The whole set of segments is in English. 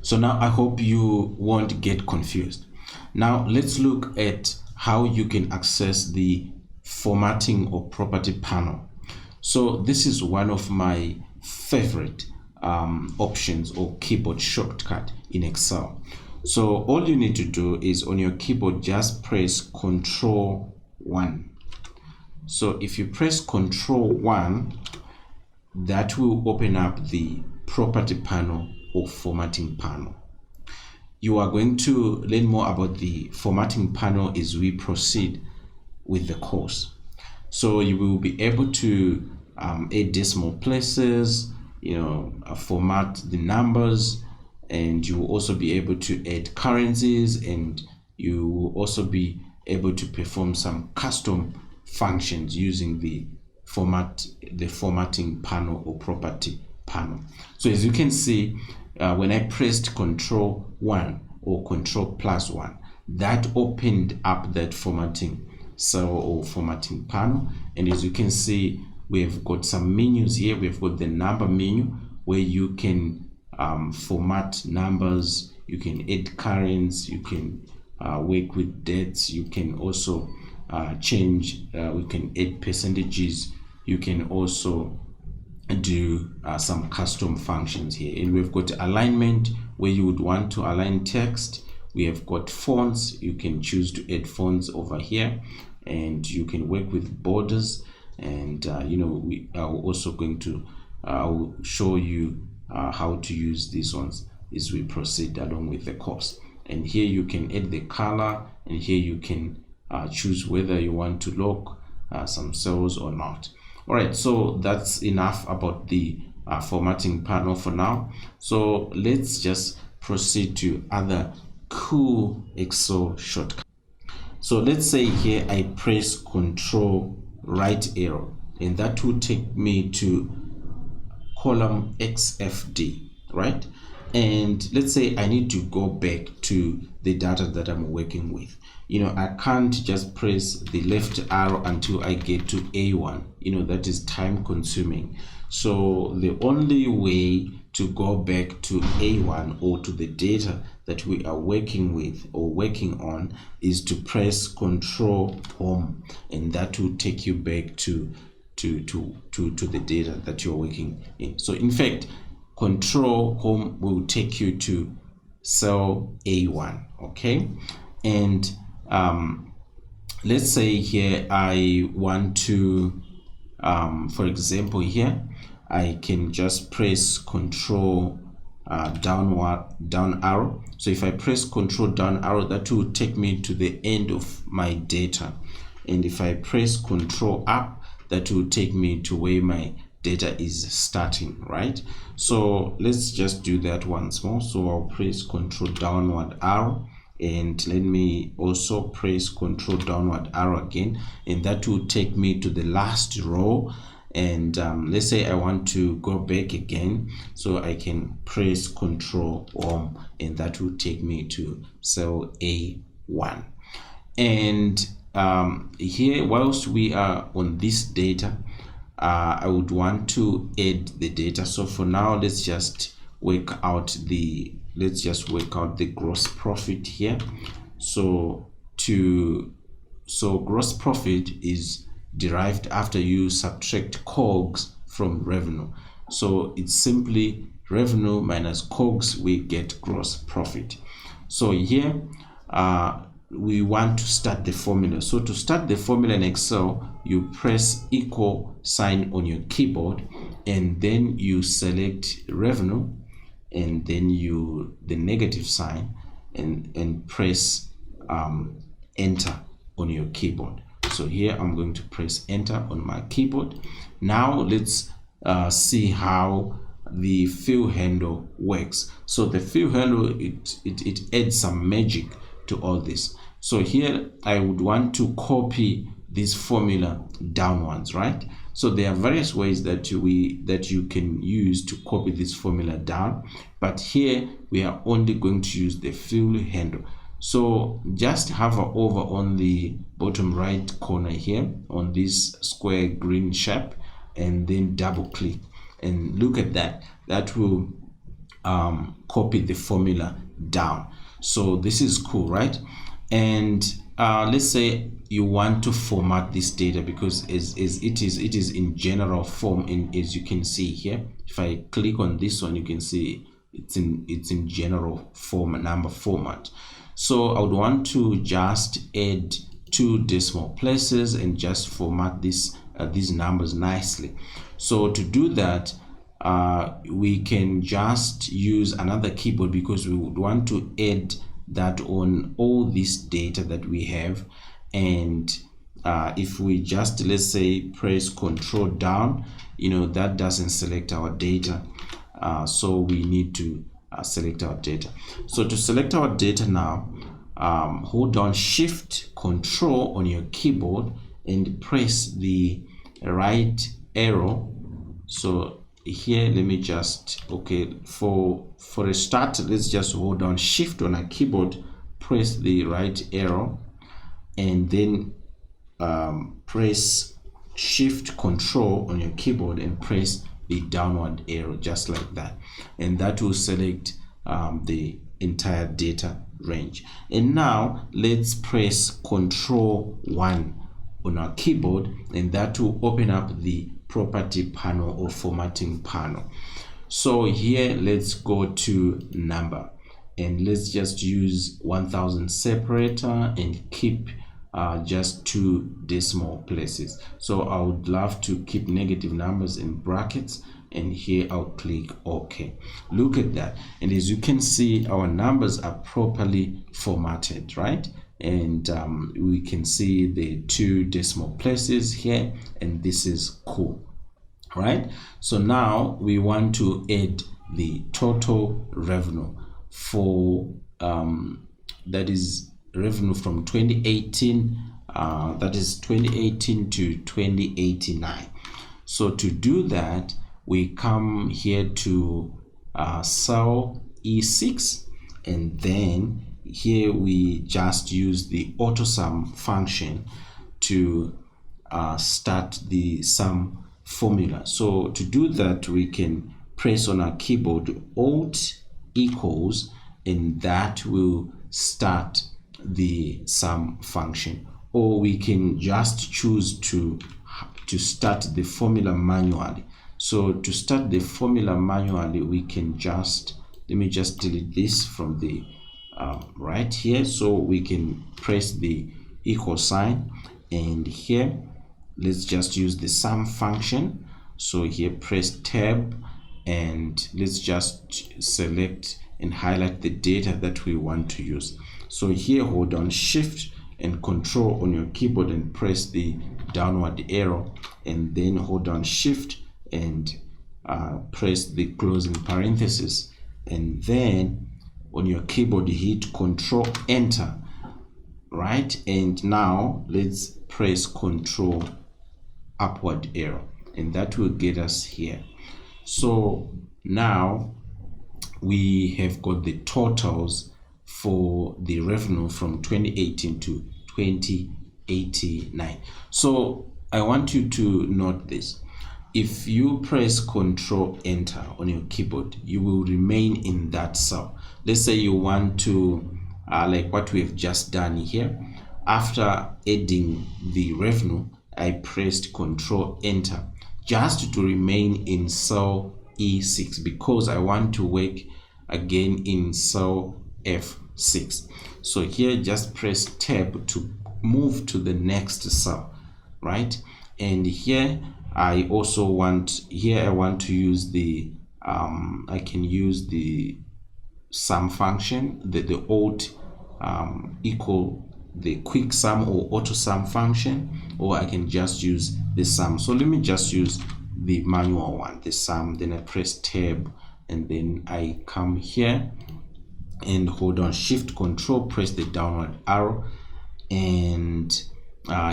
So now I hope you won't get confused. Now let's look at how you can access the formatting or property panel. So this is one of my favorite options or keyboard shortcut in Excel. So all you need to do is on your keyboard just press Control 1. So if you press Control 1, that will open up the property panel or formatting panel. You are going to learn more about the formatting panel as we proceed with the course. So you will be able to add decimal places, format the numbers, and you will also be able to add currencies, and you will also be able to perform some custom functions using the formatting panel or property panel. So as you can see, when I pressed Control 1 or Control plus 1, that opened up that formatting cell or formatting panel. And as you can see, we have got some menus here. We've got the number menu where you can format numbers, you can add currents, you can work with dates, you can also change, we can add percentages, you can also do some custom functions here. And we've got alignment where you would want to align text. We have got fonts. You can choose to add fonts over here, and you can work with borders. And we are also going to I'll show you how to use these ones as we proceed along with the course. And here you can add the color, and here you can choose whether you want to lock some cells or not. All right, so that's enough about the formatting panel for now. So let's just proceed to other cool Excel shortcuts. So let's say here I press Control right arrow, and that will take me to column XFD, right? And let's say I need to go back to the data that I'm working with. I can't just press the left arrow until I get to A1. That is time consuming. So the only way to go back to A1 or to the data that we are working with or working on is to press Control Home, and that will take you back to the data that you're working in. So in fact, Control Home will take you to cell A1. Okay, and let's say here I want to for example, here I can just press Control down arrow. So if I press Control down arrow, that will take me to the end of my data, and if I press Control up, that will take me to where my data is starting, right? So let's just do that once more. So I'll press Control downward arrow, and let me also press Control downward arrow again, and that will take me to the last row. And let's say I want to go back again, so I can press Control Home, and that will take me to cell A1. And here, whilst we are on this data, I would want to add the data. So for now, let's just work out the gross profit here. So gross profit is derived after you subtract COGS from revenue. So it's simply revenue minus COGS, we get gross profit. So here we want to start the formula. So to start the formula in Excel, you press equal sign on your keyboard, and then you select revenue, and then the negative sign, and press enter on your keyboard. So here I'm going to press enter on my keyboard. Now let's see how the fill handle works. So the fill handle, it adds some magic to all this. So here I would want to copy this formula downwards, right? So there are various ways that you can use to copy this formula down, but here we are only going to use the fill handle. So just hover over on the bottom right corner here on this square green shape, and then double click, and look at that. That will copy the formula down. So this is cool, right? And let's say you want to format this data, because it is in general form, and as you can see here, if I click on this one, you can see it's in general form, number format. So I would want to just add 2 decimal places and just format these numbers nicely. So to do that, we can just use another keyboard, because we would want to add that on all this data that we have. And if we just, let's say, press Control down, that doesn't select our data. So we need to select our data. So to select our data now, hold down Shift Control on your keyboard and press the right arrow. So here, let me just, okay, for a start, let's just hold down Shift on our keyboard, press the right arrow, and then press Shift Control on your keyboard and press the downward arrow, just like that, and that will select the entire data range. And now let's press Control 1 on our keyboard, and that will open up the property panel or formatting panel. So here, let's go to number, and let's just use 1000 separator and keep just 2 decimal places. So I would love to keep negative numbers in brackets, and here I'll click OK. Look at that, and as you can see, our numbers are properly formatted, right? And we can see the 2 decimal places here, and this is cool, right? So now we want to add the total revenue for that is revenue from 2018, that is 2018 to 2089. So to do that, we come here to cell E6, and then here we just use the AutoSum function to start the sum formula. So to do that, we can press on our keyboard Alt equals, and that will start the sum function. Or we can just choose to start the formula manually. So to start the formula manually, we can just, let me just delete this from the right here. So we can press the equal sign, and here let's just use the sum function. So here press tab, and let's just select and highlight the data that we want to use. So here, hold on Shift and Control on your keyboard and press the downward arrow, and then hold on Shift and press the closing parenthesis, and then on your keyboard hit Control Enter, right? And now let's press Control upward arrow, and that will get us here. So now we have got the totals for the revenue from 2018 to 2089. So I want you to note this. If you press Control Enter on your keyboard, you will remain in that cell. Let's say you want to, like what we've just done here, after adding the revenue, I pressed Control Enter just to remain in cell E6, because I want to work again in cell F6. So here, just press Tab to move to the next cell, right? And here I also want, here I want to use the I can use the sum function, the Alt equal the quick sum or auto sum function, or I can just use the sum. So let me just use the manual one, the sum. Then I press Tab, and then I come here and hold on Shift Control, press the downward arrow, and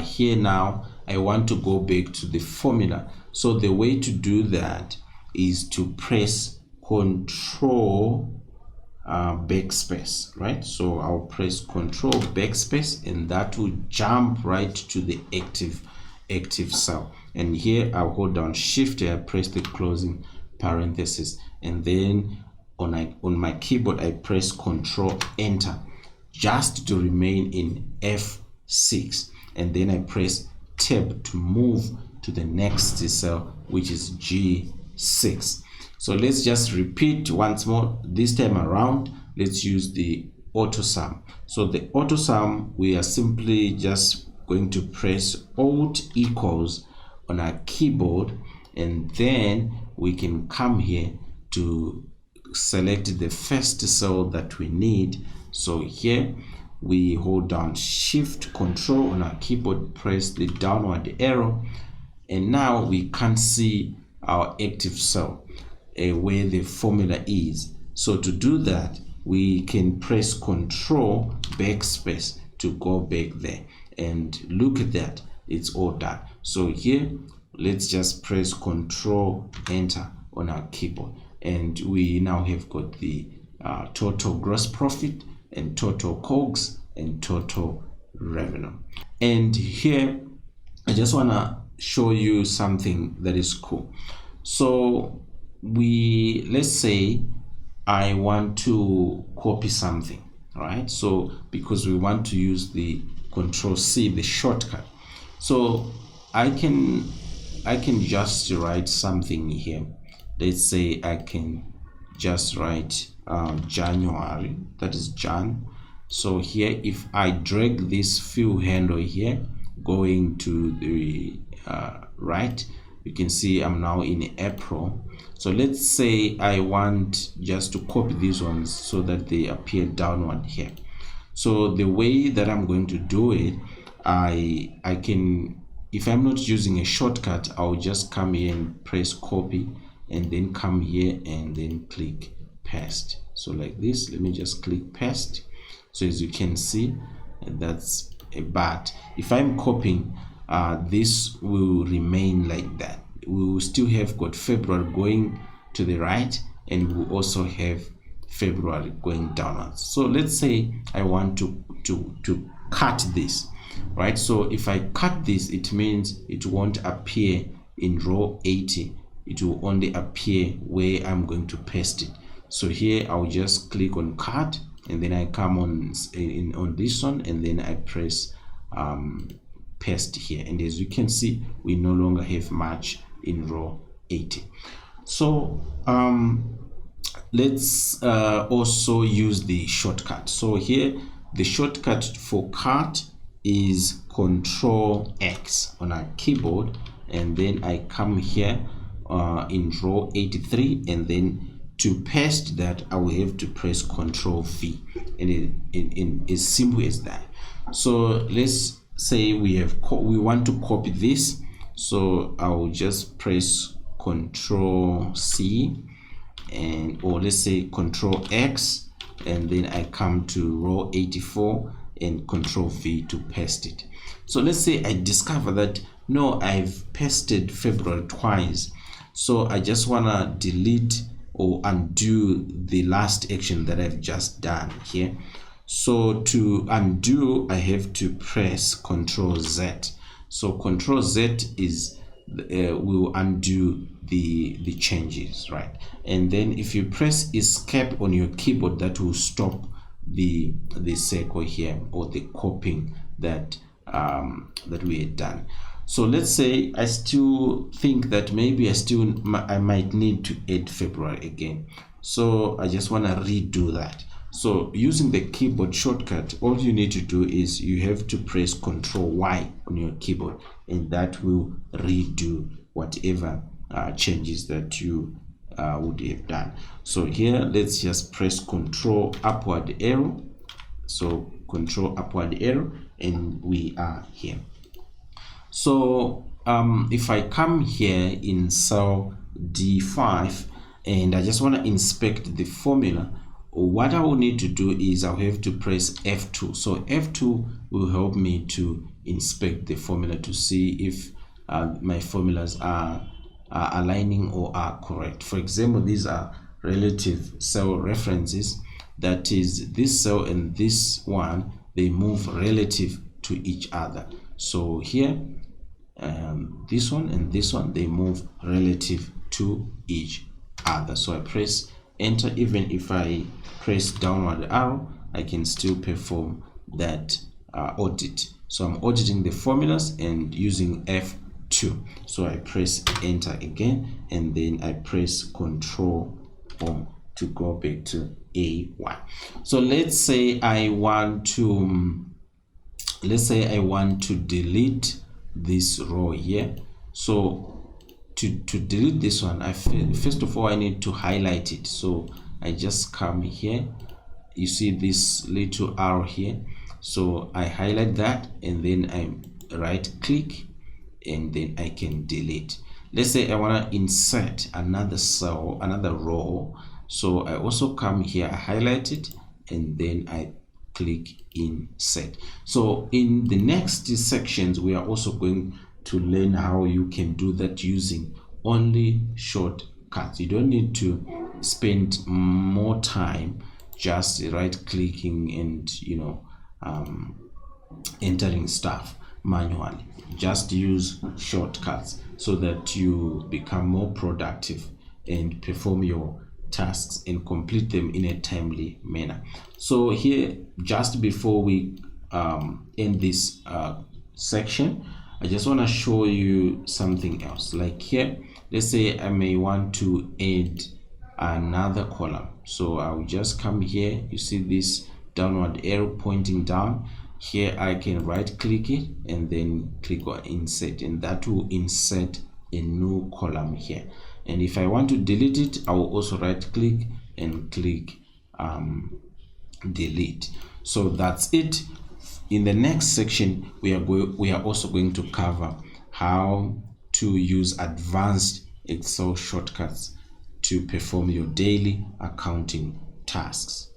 here now I want to go back to the formula. So the way to do that is to press Control backspace, right? So I'll press Control backspace, and that will jump right to the active cell. And here I'll hold down Shift, I press the closing parenthesis, and then on my keyboard I press Control Enter just to remain in F6, and then I press Tab to move to the next cell, which is G6. So let's just repeat once more. This time around, let's use the auto sum. So the auto sum, we are simply just going to press Alt equals on our keyboard, and then we can come here to select the first cell that we need. So here we hold down Shift Control on our keyboard, press the downward arrow, and now we can see our active cell where the formula is. So to do that, we can press Control backspace to go back there, and look at that, it's all done. So here let's just press Control Enter on our keyboard, and we now have got the total gross profit and total COGS and total revenue. And here I just want to show you something that is cool. So let's say I want to copy something, right? So because we want to use the Control C, the shortcut, so I can just write something here. Let's say I can just write January, that is Jan. So here if I drag this fill handle here going to the right, you can see I'm now in April. So let's say I want just to copy these ones so that they appear downward here. So the way that I'm going to do it, I can, if I'm not using a shortcut, I'll just come here and press copy, and then come here and then click paste. So like this, let me just click paste. So as you can see, that's a but if I'm copying, this will remain like that. We will still have got February going to the right, and we'll also have February going downwards. So let's say I want to cut this, right? So if I cut this, it means it won't appear in row 80. It will only appear where I'm going to paste it. So here I'll just click on cut, and then I come on this one, and then I press paste here, and as you can see, we no longer have much in row 80. So let's also use the shortcut. So here the shortcut for cut is Control X on our keyboard, and then I come here in row 83, and then to paste that I will have to press Control V, and it is simple as that. So let's say we want to copy this, so I will just press Control C, or let's say Control X, and then I come to row 84 and Control V to paste it. So let's say I discover that no, I've pasted February twice, so I just want to delete or undo the last action that I've just done here. So to undo, I have to press Control Z. So Control Z is will undo the changes, right? And then if you press Escape on your keyboard, that will stop the circle here, or the copying that that we had done. So let's say I still think that maybe I might need to add February again. So I just want to redo that. So using the keyboard shortcut, all you need to do is you have to press Control Y on your keyboard, and that will redo whatever changes that you would have done. So here let's just press Control upward arrow. So Control upward arrow, and we are here. So if I come here in cell D5 and I just want to inspect the formula, what I will need to do is I'll have to press F2. So F2 will help me to inspect the formula to see if my formulas are aligning or are correct. For example, these are relative cell references. That is, this cell and this one, they move relative to each other. So here, this one and this one, they move relative to each other. So I press enter. Even if I press downward arrow, I can still perform that audit. So I'm auditing the formulas and using F2. So I press enter again, and then I press Control Home to go back to A1. So let's say I want to delete this row here. So to delete this one, first of all I need to highlight it. So I just come here, you see this little arrow here, so I highlight that, and then I right click, and then I can delete. Let's say I want to insert another cell, another row, so I also come here, I highlight it, and then I click insert. So in the next sections we are also going to learn how you can do that using only shortcuts. You don't need to spend more time just right clicking and entering stuff manually. Just use shortcuts so that you become more productive and perform your tasks and complete them in a timely manner. So here, just before we end this section, I just want to show you something else. Like here, let's say I may want to add another column. So I will just come here, you see this downward arrow pointing down. Here I can right click it and then click on insert, and that will insert a new column here. And if I want to delete it, I will also right click and click delete. So that's it. In the next section, we are also going to cover how to use advanced Excel shortcuts to perform your daily accounting tasks.